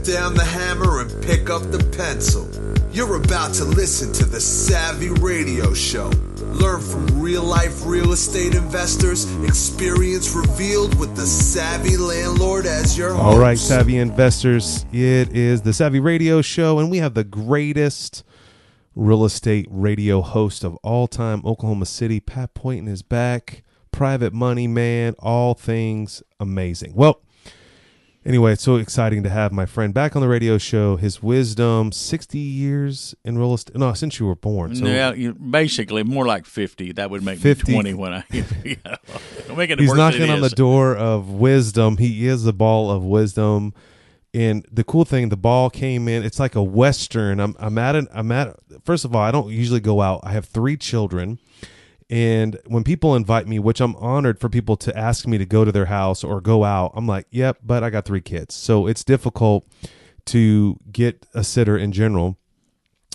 down the hammer and pick up the pencil. You're about to listen to The Savvy Radio Show. Learn from real-life real estate investors, experience revealed with the Savvy Landlord as your host. All right, Savvy investors, it is The Savvy Radio Show, and we have the greatest real estate radio host of all time, Oklahoma City. Pat Pointon is back. Private money man, all things amazing. Well, anyway, it's so exciting to have my friend back on the radio show. His wisdom, 60 years in real estate. No, since you were born. So yeah, basically more like 50. That would make 50. me 20 when I. Making it He's worse knocking than it on the is. door of wisdom. He is the ball of wisdom. And the cool thing, the ball came in. It's like a Western. I'm at. First of all, I don't usually go out. I have 3 children. And when people invite me, which I'm honored for people to ask me to go to their house or go out, I'm like, yep, but I got 3 kids. So it's difficult to get a sitter in general.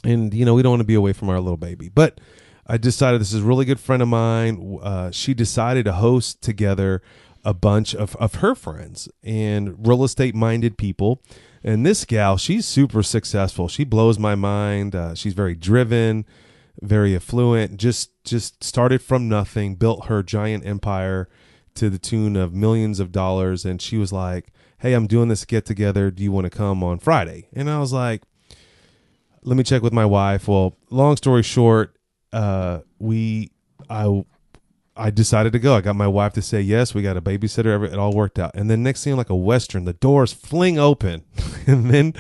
And, you know, we don't want to be away from our little baby. But I decided, this is a really good friend of mine. She decided to host together a bunch of her friends and real estate minded people. And this gal, she's super successful. She blows my mind. She's very driven, very affluent, just started from nothing, built her giant empire to the tune of millions of dollars. And she was like, hey, I'm doing this get together. Do you want to come on Friday? And I was like, let me check with my wife. Well, long story short, I decided to go. I got my wife to say yes. We got a babysitter. It all worked out. And then next thing, like a Western, the doors fling open and then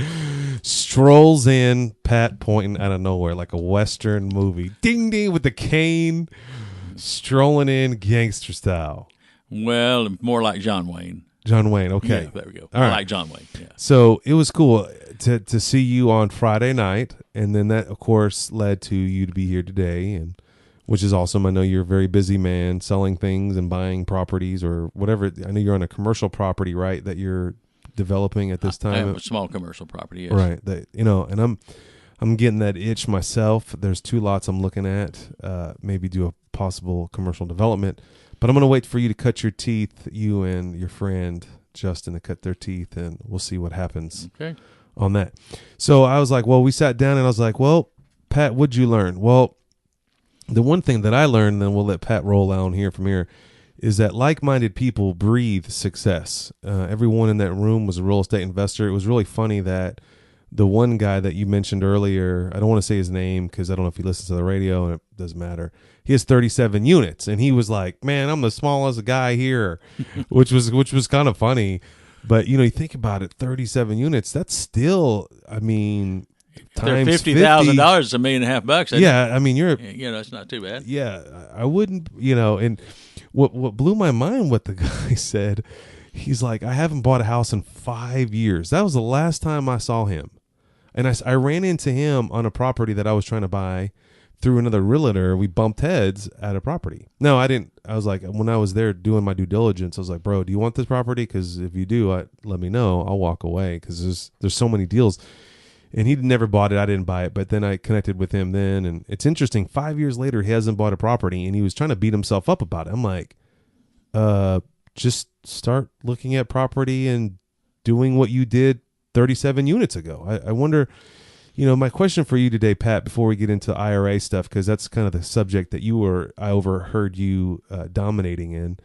strolls in Pat Pointon out of nowhere, like a Western movie. Ding, ding, with the cane, strolling in gangster style. Well, more like John Wayne. John Wayne, okay. Yeah, there we go. All right. Like John Wayne, yeah. So it was cool to see you on Friday night. And then that, of course, led to you to be here today, and which is awesome. I know you're a very busy man selling things and buying properties or whatever. I know you're on a commercial property, right, that you're developing at this time. I have a small commercial property, yes. Right. That, you know, and I'm getting that itch myself. There's 2 lots I'm looking at, maybe do a possible commercial development. But I'm going to wait for you to cut your teeth, you and your friend Justin to cut their teeth, and we'll see what happens on that. So I was like, well, we sat down and I was like, well, Pat, what'd you learn? Well, the one thing that I learned, and then we'll let Pat roll on here from here, is that like-minded people breathe success. Everyone in that room was a real estate investor. It was really funny that the one guy that you mentioned earlier, I don't want to say his name because I don't know if he listens to the radio, and it doesn't matter. He has 37 units, and he was like, man, I'm the smallest guy here, which was kind of funny. But, you know, you think about it, 37 units, that's still, I mean, times $50,000, $1.5 million. Yeah, I mean, it's not too bad. Yeah, I wouldn't, you know, and what blew my mind, what the guy said, he's like, I haven't bought a house in 5 years. That was the last time I saw him. And I ran into him on a property that I was trying to buy through another realtor. We bumped heads at a property. No, I didn't. I was like, when I was there doing my due diligence, I was like, bro, do you want this property? Because if you do, let me know. I'll walk away because there's so many deals. And he never bought it. I didn't buy it. But then I connected with him then. And it's interesting. 5 years later, he hasn't bought a property. And he was trying to beat himself up about it. I'm like, just start looking at property and doing what you did 37 units ago. I wonder, you know, my question for you today, Pat, before we get into IRA stuff, because that's kind of the subject that I overheard you dominating in.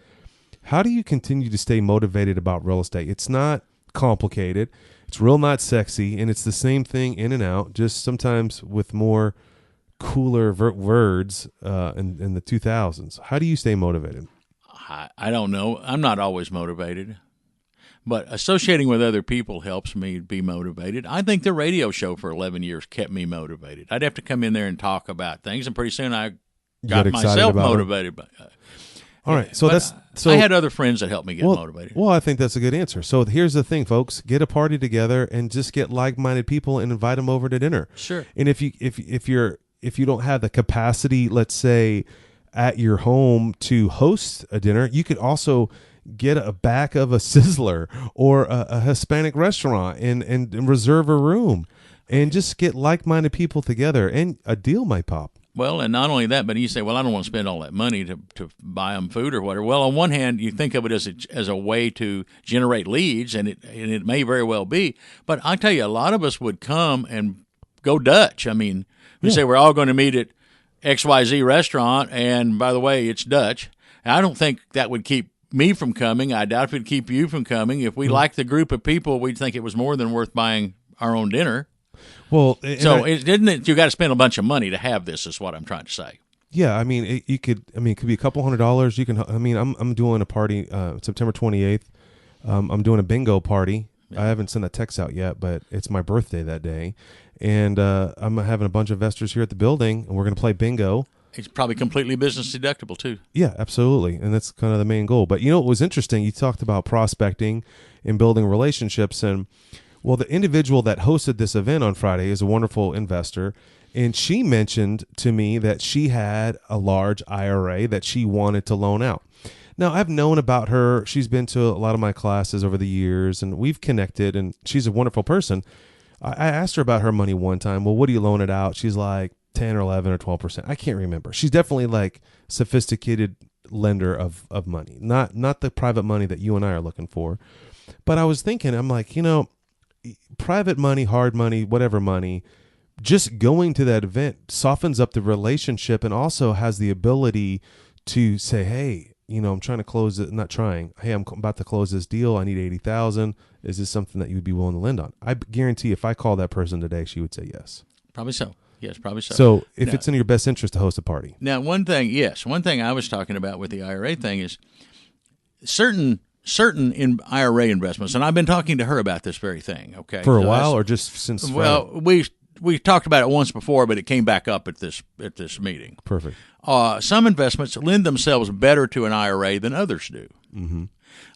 How do you continue to stay motivated about real estate? It's not complicated. It's real not sexy, and it's the same thing in and out, just sometimes with more cooler words in the 2000s. How do you stay motivated? I don't know. I'm not always motivated, but associating with other people helps me be motivated. I think the radio show for 11 years kept me motivated. I'd have to come in there and talk about things, and pretty soon I got myself motivated. All right, so I had other friends that helped me get motivated. Well, I think that's a good answer. So here's the thing, folks: get a party together and just get like-minded people and invite them over to dinner. Sure. And if you don't have the capacity, let's say, at your home to host a dinner, you could also get a back of a Sizzler or a Hispanic restaurant and reserve a room and just get like-minded people together, and a deal might pop. Well, and not only that, but you say, well, I don't want to spend all that money to buy them food or whatever. Well, on one hand, you think of it as a way to generate leads, and it may very well be. But I tell you, a lot of us would come and go Dutch. I mean, we say we're all going to meet at XYZ restaurant, and by the way, it's Dutch. And I don't think that would keep me from coming. I doubt if it'd keep you from coming. If we liked the group of people, we'd think it was more than worth buying our own dinner. Well, isn't it? You got to spend a bunch of money to have this. Is what I'm trying to say. Yeah, I mean, it could be a couple $100s. You can. I mean, I'm doing a party September 28th. I'm doing a bingo party. Yeah. I haven't sent that text out yet, but it's my birthday that day, and I'm having a bunch of investors here at the building, and we're going to play bingo. It's probably completely business deductible too. Yeah, absolutely, and that's kind of the main goal. But what was interesting? You talked about prospecting and building relationships, and well, the individual that hosted this event on Friday is a wonderful investor, and she mentioned to me that she had a large IRA that she wanted to loan out. Now, I've known about her. She's been to a lot of my classes over the years, and we've connected, and she's a wonderful person. I asked her about her money one time. Well, what do you loan it out? She's like 10 or 11 or 12%. I can't remember. She's definitely like sophisticated lender of money, not the private money that you and I are looking for. But I was thinking, I'm like, private money, hard money, whatever money, just going to that event softens up the relationship and also has the ability to say, hey, I'm trying to close it. Not trying. Hey, I'm about to close this deal. I need $80,000. Is this something that you would be willing to lend on? I guarantee if I call that person today, she would say yes. Probably so. Yes, probably so. So if it's in your best interest to host a party. Now, one thing I was talking about with the IRA thing is certain in IRA investments, and I've been talking to her about this very thing. Okay, for a while, or just since? Well, we talked about it once before, but it came back up at this meeting. Perfect. Some investments lend themselves better to an IRA than others do. Mm-hmm.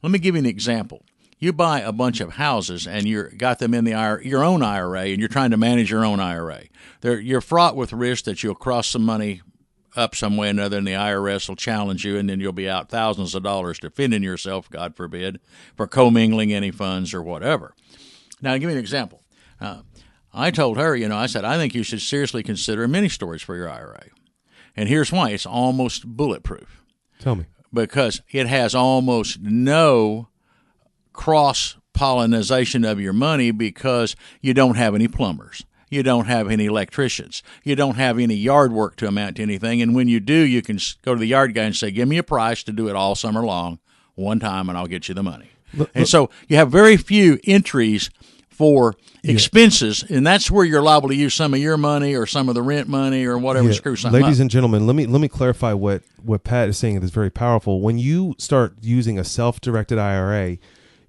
Let me give you an example. You buy a bunch of houses and you're got them in your own IRA, and you're trying to manage your own IRA. You're fraught with risk that you'll cross some money up some way or another, and the IRS will challenge you, and then you'll be out thousands of dollars defending yourself, God forbid, for commingling any funds or whatever. Now, I'll give you an example. I told her, I said, I think you should seriously consider mini storage for your IRA. And here's why. It's almost bulletproof. Tell me. Because it has almost no cross-pollination of your money, because you don't have any plumbers. You don't have any electricians. You don't have any yard work to amount to anything. And when you do, you can go to the yard guy and say, give me a price to do it all summer long, one time, and I'll get you the money. And so you have very few entries for expenses, and that's where you're liable to use some of your money or some of the rent money or whatever to screw something up. Ladies and gentlemen, let me clarify what Pat is saying. That's very powerful. When you start using a self-directed IRA,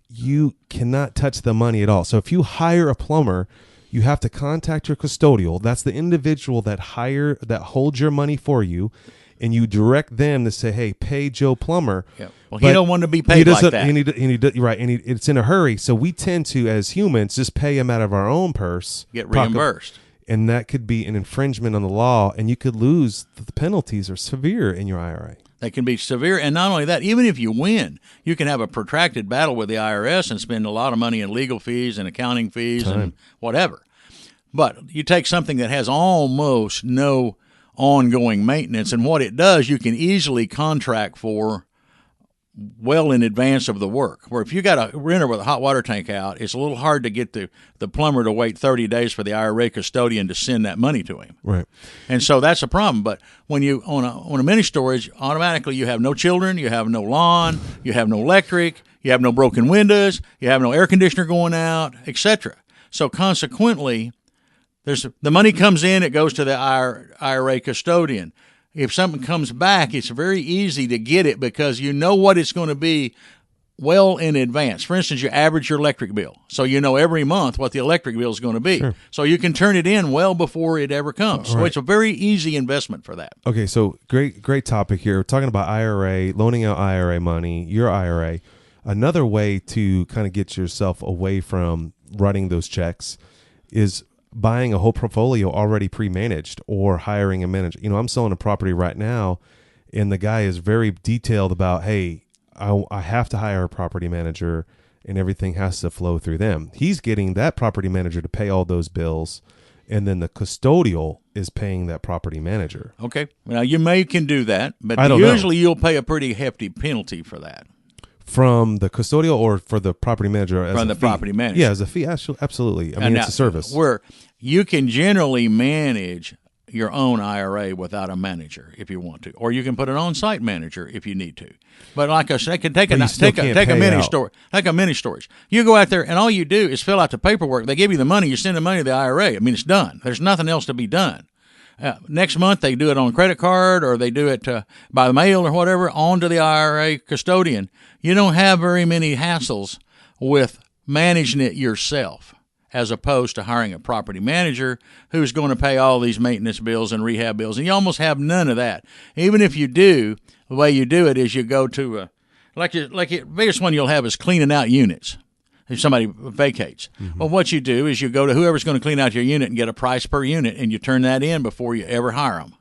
you cannot touch the money at all. So if you hire a plumber, you have to contact your custodial. That's the individual that holds your money for you, and you direct them to say, "Hey, pay Joe Plumber." Yeah. Well, he don't want to be paid like that. It's in a hurry. So we tend to, as humans, just pay him out of our own purse, get reimbursed, and that could be an infringement on the law, and you could lose. The penalties are severe in your IRA. They can be severe, and not only that, even if you win, you can have a protracted battle with the IRS and spend a lot of money in legal fees and accounting fees and whatever. But you take something that has almost no ongoing maintenance, and what it does, you can easily contract for well in advance of the work. Where if you got a renter with a hot water tank out, it's a little hard to get the plumber to wait 30 days for the IRA custodian to send that money to him. Right. And so that's a problem. But when you on a mini storage, automatically you have no children, you have no lawn, you have no electric, you have no broken windows, you have no air conditioner going out, etc. So consequently, the money comes in, it goes to the IRA custodian. If something comes back, it's very easy to get it because you know what it's going to be well in advance. For instance, you average your electric bill, so you know every month what the electric bill is going to be. Sure. So you can turn it in well before it ever comes. So it's a very easy investment for that. Okay, so great topic here. We're talking about IRA, loaning out IRA money, your IRA. Another way to kind of get yourself away from writing those checks is buying a whole portfolio already pre-managed or hiring a manager. I'm selling a property right now, and the guy is very detailed about, hey, I have to hire a property manager, and everything has to flow through them. He's getting that property manager to pay all those bills, and then the custodial is paying that property manager. Okay. Now, you can do that, but I don't know. usually you'll pay a pretty hefty penalty for that. From the custodial or for the property manager? From the property manager. Yeah, as a fee, absolutely. I mean, it's a service. Where you can generally manage your own IRA without a manager if you want to, or you can put an on-site manager if you need to. But like I said, take a mini storage. You go out there and all you do is fill out the paperwork. They give you the money. You send the money to the IRA. I mean, it's done. There's nothing else to be done. Next month they do it on credit card or they do it by the mail or whatever on to the IRA custodian. You don't have very many hassles with managing it yourself, as opposed to hiring a property manager who's going to pay all these maintenance bills and rehab bills. And you almost have none of that. Even if you do, the way you do it is you go to, the biggest one you'll have is cleaning out units if somebody vacates. Mm-hmm. Well, what you do is you go to whoever's going to clean out your unit and get a price per unit, and you turn that in before you ever hire them.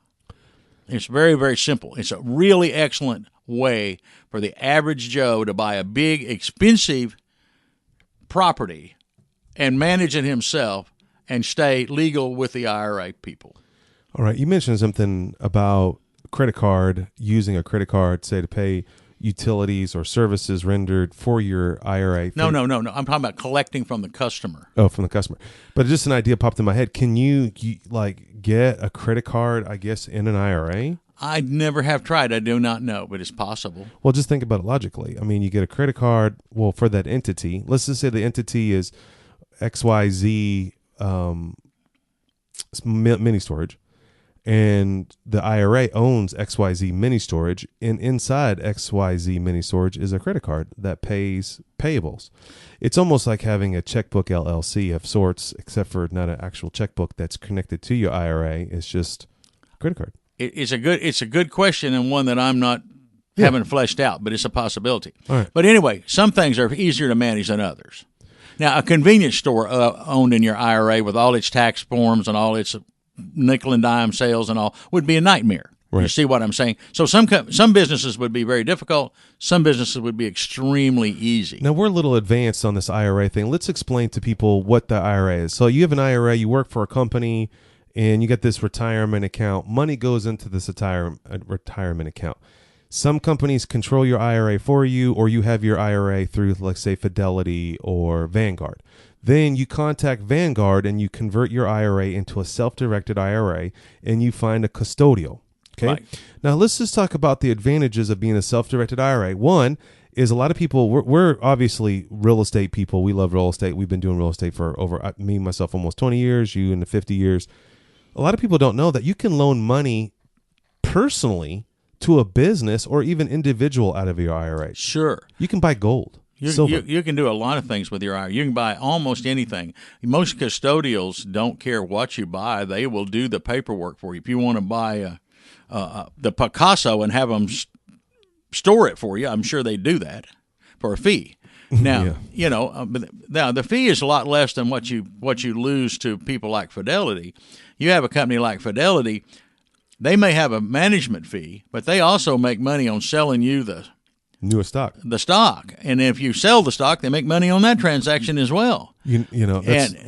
It's very, very simple. It's a really excellent way for the average Joe to buy a big, expensive property and manage it himself and stay legal with the IRA people. All right. You mentioned something about credit card, using a credit card, say, to pay utilities or services rendered for your IRA. No. I'm talking about collecting from the customer. Oh, from the customer. But just an idea popped in my head. Can you get a credit card, I guess, in an IRA? I never have tried. I do not know, but it's possible. Well, just think about it logically. I mean, you get a credit card, for that entity. Let's just say the entity is XYZ mini storage, and the IRA owns XYZ mini storage, and inside XYZ mini storage is a credit card that pays payables. It's almost like having a checkbook LLC of sorts, except for not an actual checkbook that's connected to your IRA. It's just a credit card. It's a good question, and one that I'm not haven't fleshed out, but it's a possibility. All right. But anyway, some things are easier to manage than others. Now, a convenience store owned in your IRA with all its tax forms and all its nickel and dime sales and all would be a nightmare. Right. You see what I'm saying? So some businesses would be very difficult. Some businesses would be extremely easy. Now, we're a little advanced on this IRA thing. Let's explain to people what the IRA is. So you have an IRA, you work for a company, and you get this retirement account. Money goes into this retirement account. Some companies control your IRA for you, or you have your IRA through, let's say, Fidelity or Vanguard. Then you contact Vanguard and you convert your IRA into a self-directed IRA, and you find a custodial. Okay. Right. Now let's just talk about the advantages of being a self-directed IRA. One is a lot of people, we're obviously real estate people. We love real estate. We've been doing real estate for over, me, myself, almost 20 years, you in the 50 years. A lot of people don't know that you can loan money personally to a business or even individual out of your IRA. Sure. You can buy gold. You can do a lot of things with your IRA. You can buy almost anything. Most custodials don't care what you buy. They will do the paperwork for you. If you want to buy the Picasso and have them store it for you, I'm sure they do that for a fee. Now, now the fee is a lot less than what you lose to people like Fidelity. You have a company like Fidelity, they may have a management fee, but they also make money on selling you the stock. The stock, and if you sell the stock, they make money on that transaction as well. And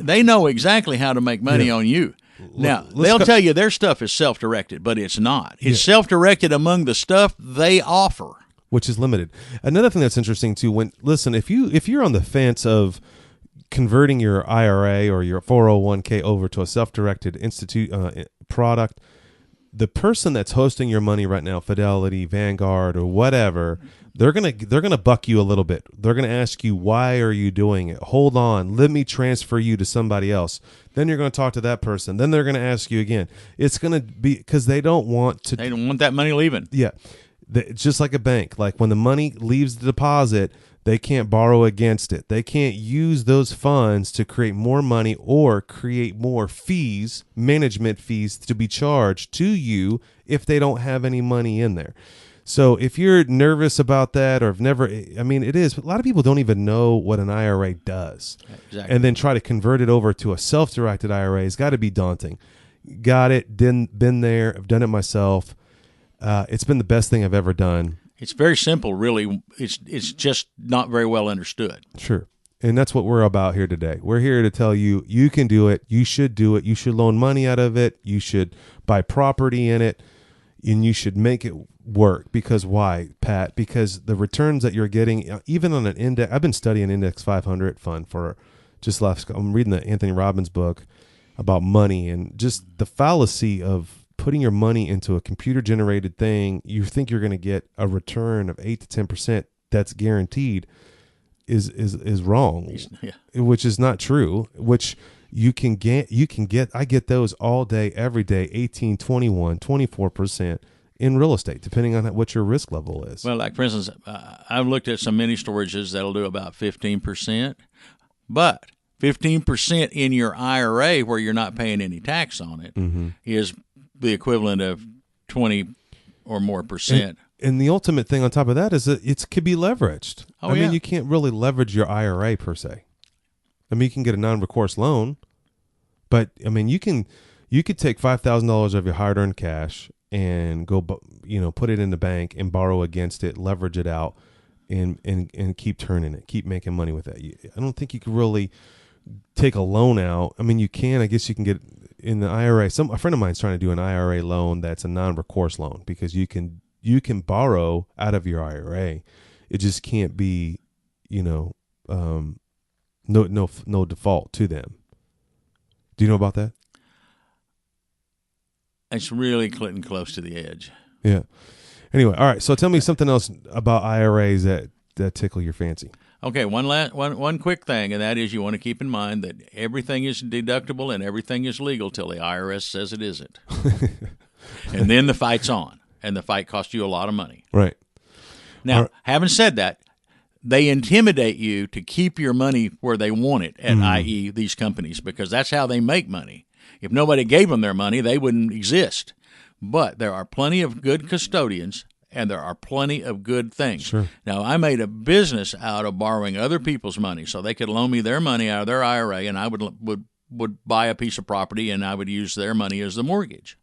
they know exactly how to make money on you. Now, they'll tell you their stuff is self-directed, but it's not. It's self-directed among the stuff they offer, which is limited. Another thing that's interesting too, if you're on the fence of converting your IRA or your 401k over to a self-directed product, the person that's hosting your money right now, Fidelity, Vanguard, or whatever, they're gonna buck you a little bit. They're gonna ask you, why are you doing it? Hold on, let me transfer you to somebody else. Then you're gonna talk to that person. Then they're gonna ask you again. It's gonna be because they don't want that money leaving. Yeah, it's just like a bank. Like when the money leaves the deposit, they can't borrow against it. They can't use those funds to create more money or create more fees, management fees, to be charged to you if they don't have any money in there. So if you're nervous about that, or it is. A lot of people don't even know what an IRA does. Exactly. And then try to convert it over to a self-directed IRA has got to be daunting. Got it, been there, I've done it myself. It's been the best thing I've ever done. It's very simple, really. It's just not very well understood. Sure. And that's what we're about here today. We're here to tell you, you can do it. You should do it. You should loan money out of it. You should buy property in it, and you should make it work. Because why, Pat? Because the returns that you're getting, even on an index, I've been studying Index 500 fund for I'm reading the Anthony Robbins book about money, and just the fallacy of putting your money into a computer generated thing. You think you're going to get a return of 8 to 10% that's guaranteed is wrong, which is not true, which you can get. I get those all day, every day, 18, 21, 24% in real estate, depending on what your risk level is. Well, like for instance, I've looked at some mini storages that'll do about 15%, but 15% in your IRA where you're not paying any tax on it is the equivalent of 20 or more percent. And the ultimate thing on top of that is that it could be leveraged. Oh, I mean, you can't really leverage your IRA per se. I mean, you can get a non-recourse loan, but I mean, you could take $5,000 of your hard-earned cash and go, put it in the bank and borrow against it, leverage it out, and keep turning it, keep making money with that. I don't think you could really take a loan out. I mean, you can. I guess you can get in the IRA. A friend of mine's trying to do an IRA loan that's a non-recourse loan, because you can borrow out of your IRA. It just can't be, no default to them. Do you know about that? It's really getting close to the edge. Yeah. Anyway, all right. So tell me something else about IRAs that tickle your fancy. Okay, one quick thing, and that is you want to keep in mind that everything is deductible and everything is legal till the IRS says it isn't. And then the fight's on, and the fight costs you a lot of money. Right. Now, having said that, they intimidate you to keep your money where they want it, i.e. these companies, because that's how they make money. If nobody gave them their money, they wouldn't exist. But there are plenty of good custodians, and there are plenty of good things. Sure. Now, I made a business out of borrowing other people's money, so they could loan me their money out of their IRA, and I would buy a piece of property, and I would use their money as the mortgage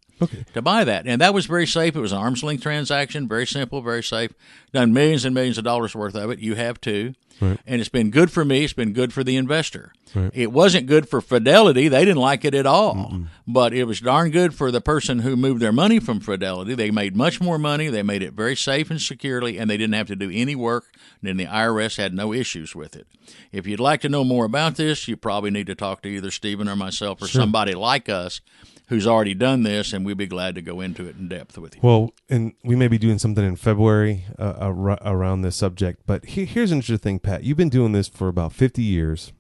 to buy that. And that was very safe. It was an arm's length transaction, very simple, very safe. Done millions and millions of dollars worth of it. You have too. Right. And it's been good for me. It's been good for the investor. Right. It wasn't good for Fidelity. They didn't like it at all. But it was darn good for the person who moved their money from Fidelity. They made much more money. They made it very safe and securely, and they didn't have to do any work. And the IRS had no issues with it. If you'd like to know more about this, you probably need to talk to either Stephen or myself or somebody like us who's already done this, and we'd be glad to go into it in depth with you. Well, and we may be doing something in February around this subject, but here's an interesting thing, Pat. You've been doing this for about 50 years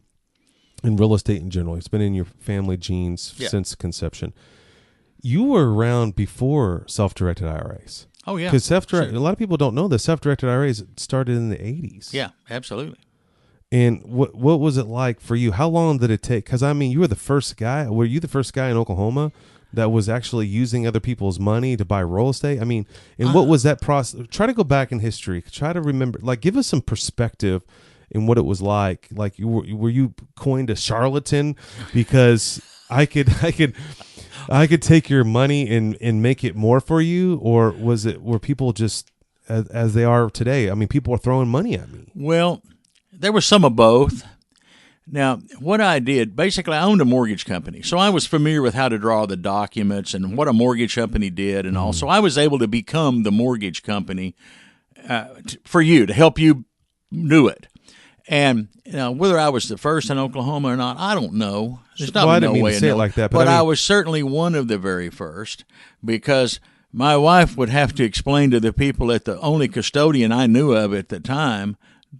in real estate in general. It's been in your family genes since conception. You were around before self-directed IRAs. Oh, yeah. Because a lot of people don't know that self-directed IRAs started in the 80s. Yeah, absolutely. And what was it like for you? How long did it take? Because, I mean, you were the first guy. Were you the first guy in Oklahoma that was actually using other people's money to buy real estate? I mean, and what was that process? Try to go back in history. Try to remember. Like, give us some perspective in what it was like. Like, were you coined a charlatan because I could take your money and make it more for you? Or were people just as they are today? I mean, people are throwing money at me. Well, there was some of both. Now, what I did, basically, I owned a mortgage company, so I was familiar with how to draw the documents and what a mortgage company did, and also I was able to become the mortgage company for you, to help you do it. And whether I was the first in Oklahoma or not, I don't know. There's not I didn't no mean way to say of it like that, but I mean, I was certainly one of the very first, because my wife would have to explain to the people at the only custodian I knew of at the time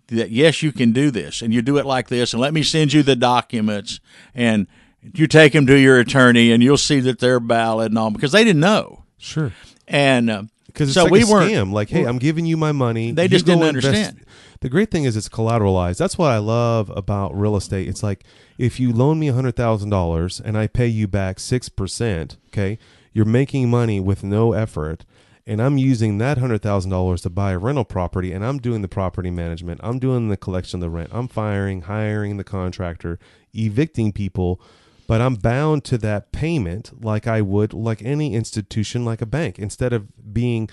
that, yes, you can do this, and you do it like this, and let me send you the documents, and you take them to your attorney, and you'll see that they're valid and all, because they didn't know. Sure. And because it's so like we a weren't, scam. Like, hey, I'm giving you my money. They You just go didn't invest. understand. The great thing is it's collateralized. That's what I love about real estate. It's like, if you loan me $100,000 and I pay you back 6%, okay, you're making money with no effort. And I'm using that $100,000 to buy a rental property, and I'm doing the property management. I'm doing the collection of the rent. I'm hiring the contractor, evicting people, but I'm bound to that payment like I would, like any institution, like a bank. Instead of being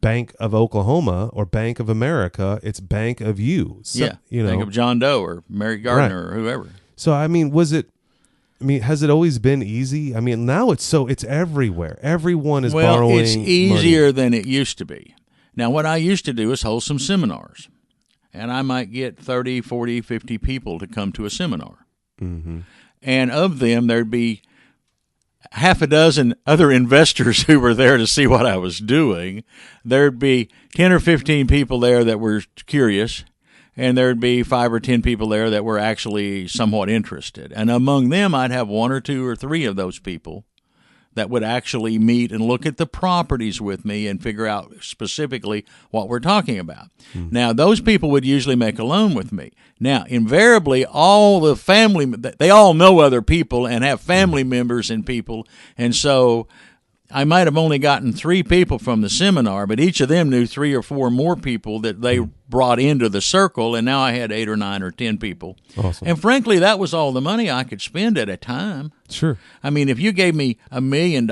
Bank of Oklahoma or Bank of America. It's Bank of you. So, Bank of John Doe or Mary Gardner or whoever. So, I mean, has it always been easy? I mean, now it's everywhere. Everyone is borrowing Well, it's easier money. than it used to be. Now, what I used to do is hold some seminars, and I might get 30, 40, 50 people to come to a seminar. Mm-hmm. And of them, there'd be half a dozen other investors who were there to see what I was doing. There'd be 10 or 15 people there that were curious, and there'd be 5 or 10 people there that were actually somewhat interested. And among them, I'd have 1 or 2 or 3 of those people that would actually meet and look at the properties with me and figure out specifically what we're talking about. Now, those people would usually make a loan with me. Now, invariably, all the family, they all know other people and have family members and people, and so I might have only gotten 3 people from the seminar, but each of them knew 3 or 4 more people that they brought into the circle, and now I had 8 or 9 or 10 people. Awesome. And frankly, that was all the money I could spend at a time. Sure. I mean, if you gave me $1 million,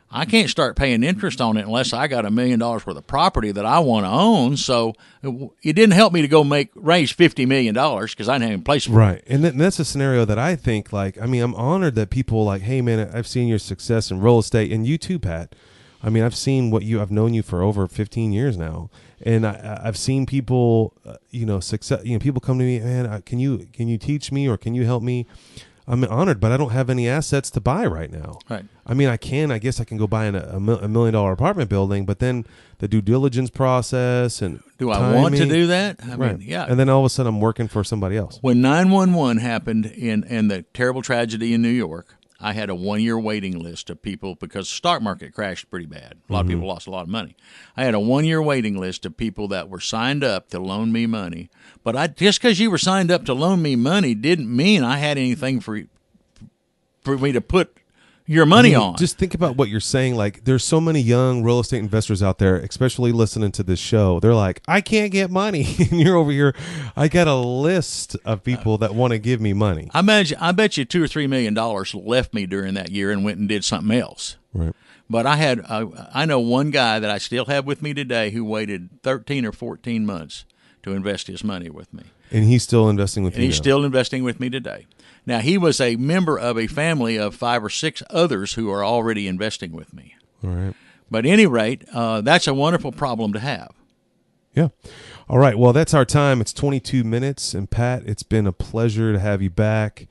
I can't start paying interest on it unless I got $1 million worth of property that I want to own. So it didn't help me to go raise $50 million because I didn't have any place for it. Right. And that's a scenario that I think, like, I mean, I'm honored that people like, hey, man, I've seen your success in real estate, and you too, Pat. I mean, I've seen I've known you for over 15 years now, and I've seen people, success. People come to me, man, can you teach me or can you help me? I'm honored, but I don't have any assets to buy right now. Right. I mean, I guess I can go buy a $1 million apartment building, but then the due diligence process and do I timing, want to do that? I right. mean, yeah. And then all of a sudden I'm working for somebody else. When 911 happened in the terrible tragedy in New York, I had a 1-year waiting list of people because the stock market crashed pretty bad. A lot of people lost a lot of money. I had a 1-year waiting list of people that were signed up to loan me money. But just because you were signed up to loan me money didn't mean I had anything for me to put your money on. Just think about what you're saying. Like, there's so many young real estate investors out there, especially listening to this show. They're like, I can't get money. And you're over here. I got a list of people that want to give me money. I bet you $2 or $3 million left me during that year and went and did something else. Right. But I know one guy that I still have with me today who waited 13 or 14 months to invest his money with me. And he's still investing with you. And he's now. still investing with me today. Now, he was a member of a family of 5 or 6 others who are already investing with me. All right. But at any rate, that's a wonderful problem to have. Yeah. All right. Well, that's our time. It's 22 minutes. And, Pat, it's been a pleasure to have you back.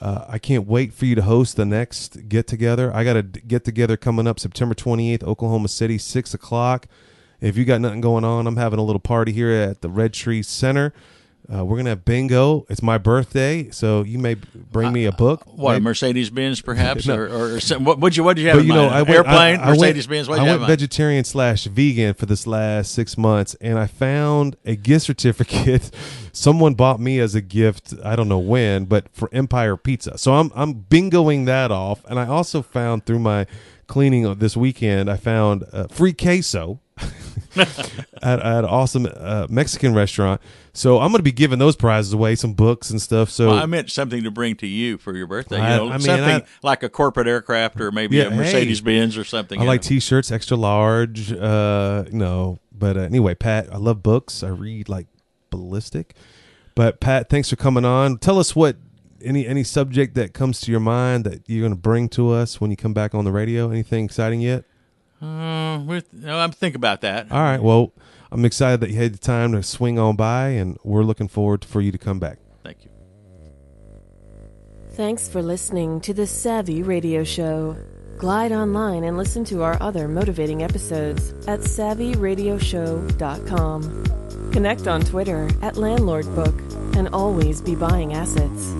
I can't wait for you to host the next get-together. I got a get-together coming up September 28th, Oklahoma City, 6 o'clock. If you got nothing going on, I'm having a little party here at the Red Tree Center. We're going to have bingo. It's my birthday, so you may bring me a book. What, maybe. a Mercedes-Benz, perhaps? No. or what'd you have in mind? Airplane, Mercedes-Benz? I went vegetarian/vegan for this last 6 months, and I found a gift certificate someone bought me as a gift, I don't know when, but for Empire Pizza. So I'm bingoing that off, and I also found through my cleaning of this weekend, I found free queso at an awesome Mexican restaurant. So I'm going to be giving those prizes away, some books and stuff. So I meant something to bring to you for your birthday. Something like a corporate aircraft or maybe a Mercedes-Benz or something. I like T-shirts, extra large. But anyway, Pat, I love books. I read like ballistic. But Pat, thanks for coming on. Tell us what any subject that comes to your mind that you're going to bring to us when you come back on the radio. Anything exciting yet? I'm thinking about that. All right. Well, I'm excited that you had the time to swing on by, and we're looking forward for you to come back. Thank you. Thanks for listening to the Savvy Radio Show. Glide online and listen to our other motivating episodes at SavvyRadioShow.com. Connect on Twitter at LandlordBook and always be buying assets.